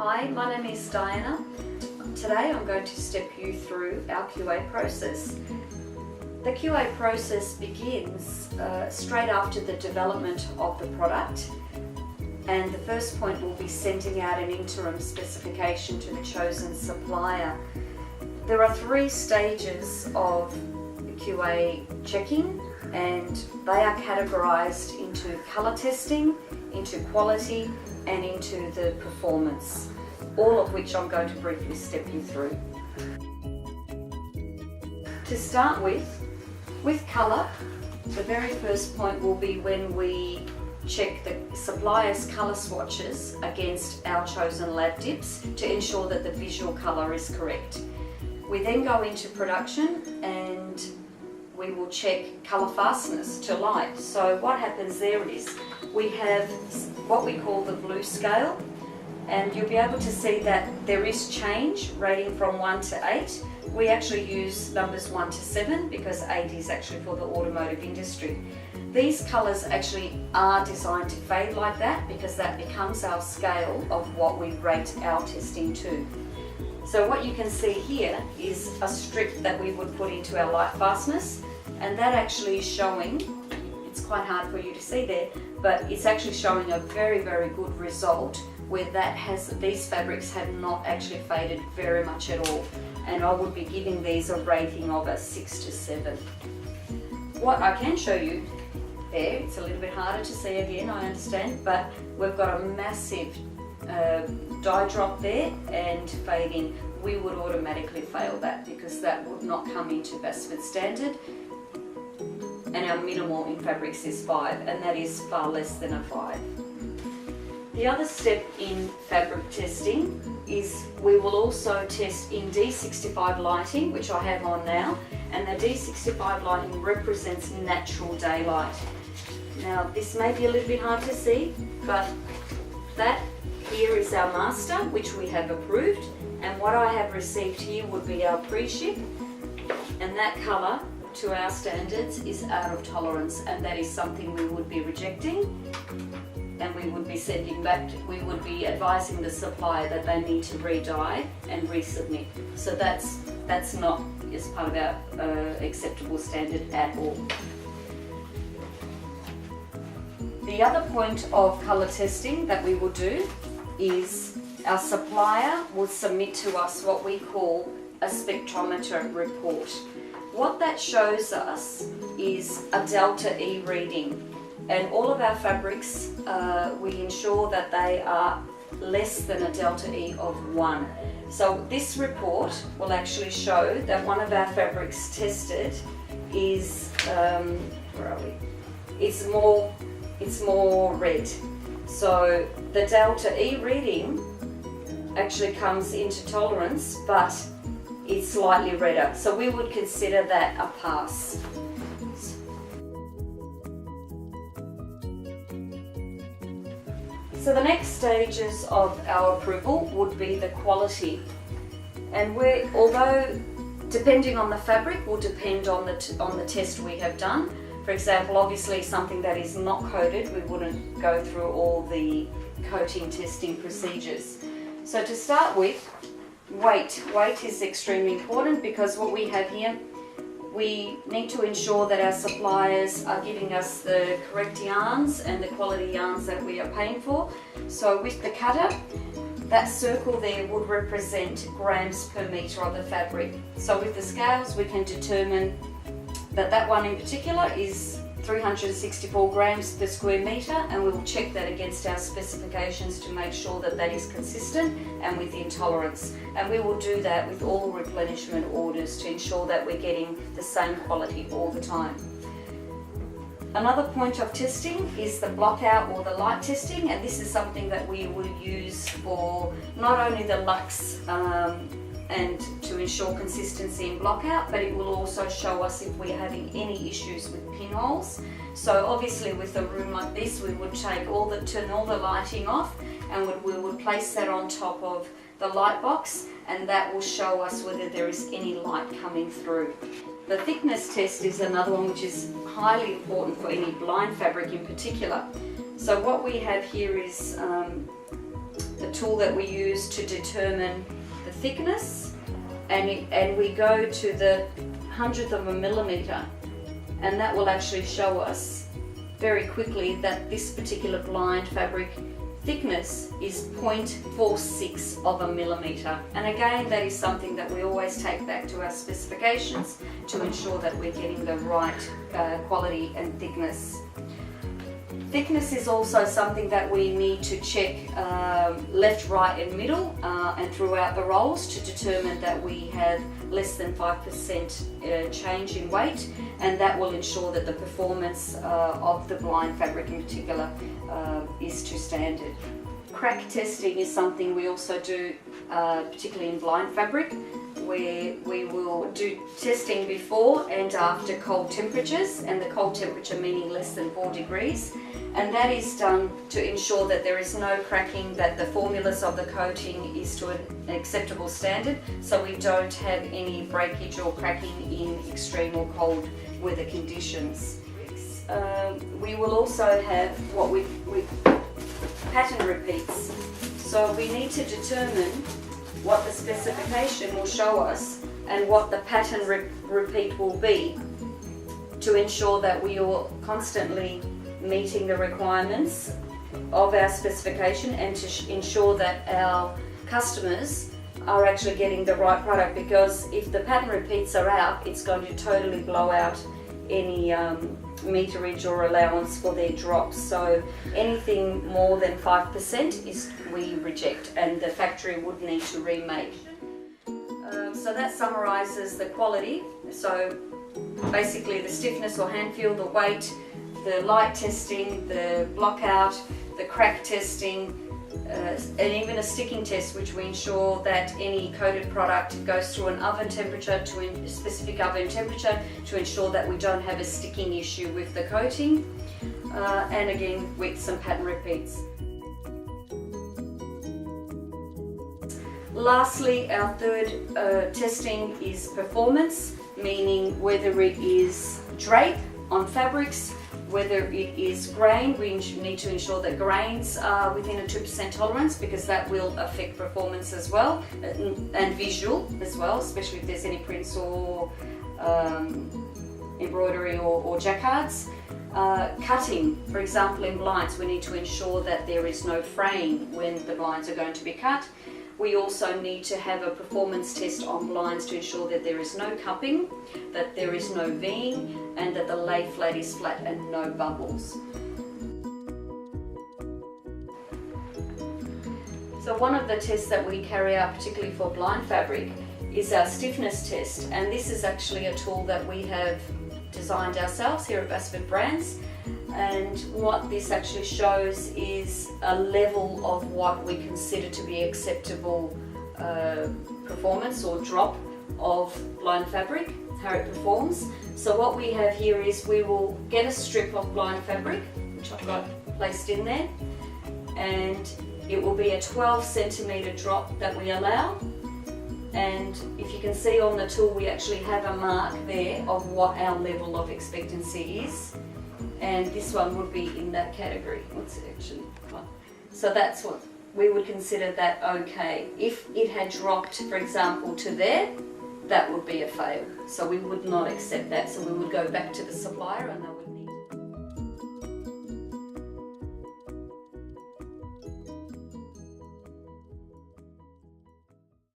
Hi, my name is Diana. Today I'm going to step you through our QA process. The QA process begins straight after the development of the product, and the first point will be sending out an interim specification to the chosen supplier. There are 3 stages of QA checking, and they are categorized into color testing, into quality, and into the performance, all of which I'm going to briefly step you through. To start with color, the very first point will be when we check the supplier's color swatches against our chosen lab dips to ensure that the visual color is correct. We then go into production and we will check color fastness to light. So what happens there is we have what we call the blue scale, and you'll be able to see that there is change rating from 1 to 8. We actually use numbers 1 to 7 because 8 is actually for the automotive industry. These colours actually are designed to fade like that because that becomes our scale of what we rate our testing to. So what you can see here is a strip that we would put into our light fastness, and that actually is showing, it's quite hard for you to see there, but it's actually showing a very, very good result where these fabrics have not actually faded very much at all. And I would be giving these a rating of a 6 to 7. What I can show you there, it's a little bit harder to see again, I understand, but we've got a massive dye drop there and fading. We would automatically fail that because that would not come into Basford standard, and our minimal in fabrics is 5, and that is far less than a 5. The other step in fabric testing is we will also test in D65 lighting, which I have on now, and the D65 lighting represents natural daylight. Now this may be a little bit hard to see, but that here is our master, which we have approved, and what I have received here would be our pre-ship, and that colour to our standards is out of tolerance, and that is something we would be rejecting, and we would be sending back, we would be advising the supplier that they need to re-dye and resubmit. So that's not as part of our acceptable standard at all. The other point of colour testing that we will do is our supplier will submit to us what we call a spectrometer report. What that shows us is a delta E reading, and all of our fabrics, we ensure that they are less than a delta E of 1. So this report will actually show that one of our fabrics tested is, where are we? It's more red. So the delta E reading actually comes into tolerance, but it's slightly redder. So we would consider that a pass. So the next stages of our approval would be the quality, and although depending on the fabric will depend on the test we have done. For example, obviously something that is not coated, we wouldn't go through all the coating testing procedures. So to start with, weight is extremely important because what we have here, we need to ensure that our suppliers are giving us the correct yarns and the quality yarns that we are paying for. So with the cutter, that circle there would represent grams per metre of the fabric. So with the scales we can determine that one in particular is 364 grams per square metre, and we will check that against our specifications to make sure that that is consistent and within tolerance. And we will do that with all replenishment orders to ensure that we're getting the same quality all the time. Another point of testing is the blockout or the light testing, and this is something that we will use for not only the lux and to ensure consistency in blockout, but it will also show us if we're having any issues with pinholes. So obviously with a room like this, we would turn all the lighting off, and we would place that on top of the light box, and that will show us whether there is any light coming through. The thickness test is another one which is highly important for any blind fabric in particular. So what we have here is the tool that we use to determine the thickness, and we go to the 100th of a millimetre, and that will actually show us very quickly that this particular blind fabric thickness is 0.46 of a millimetre. And again, that is something that we always take back to our specifications to ensure that we're getting the right quality and thickness. Thickness is also something that we need to check left, right and middle and throughout the rolls to determine that we have less than 5% change in weight, and that will ensure that the performance of the blind fabric in particular is to standard. Crack testing is something we also do particularly in blind fabric, where we will do testing before and after cold temperatures, and the cold temperature meaning less than 4 degrees, and that is done to ensure that there is no cracking, that the formulas of the coating is to an acceptable standard, so we don't have any breakage or cracking in extreme or cold weather conditions. We will also have what we pattern repeats, so we need to determine what the specification will show us and what the pattern repeat will be to ensure that we are constantly meeting the requirements of our specification, and to ensure that our customers are actually getting the right product, because if the pattern repeats are out, it's going to totally blow out any meterage or allowance for their drops. So anything more than 5% is we reject, and the factory would need to remake. So that summarises the quality. So basically the stiffness or hand feel, the weight, the light testing, the blockout, the crack testing, and even a sticking test, which we ensure that any coated product goes through an oven temperature, to a specific oven temperature, to ensure that we don't have a sticking issue with the coating, and again with some pattern repeats. Lastly, our third testing is performance, meaning whether it is drape on fabrics, whether it is grain. We need to ensure that grains are within a 2% tolerance, because that will affect performance as well, and visual as well, especially if there's any prints or embroidery or jacquards. Cutting, for example, in blinds, we need to ensure that there is no fraying when the blinds are going to be cut. We also need to have a performance test on blinds to ensure that there is no cupping, that there is no V-ing, and that the lay flat is flat and no bubbles. So one of the tests that we carry out, particularly for blind fabric, is our stiffness test, and this is actually a tool that we have designed ourselves here at Basford Brands. And what this actually shows is a level of what we consider to be acceptable performance or drop of blind fabric, how it performs. So what we have here is we will get a strip of blind fabric, which I've got placed in there, and it will be a 12 centimetre drop that we allow. And if you can see on the tool, we actually have a mark there of what our level of expectancy is. And this one would be in that category. What's it actually? So that's what we would consider that okay. If it had dropped, for example, to there, that would be a fail. So we would not accept that. So we would go back to the supplier, and they would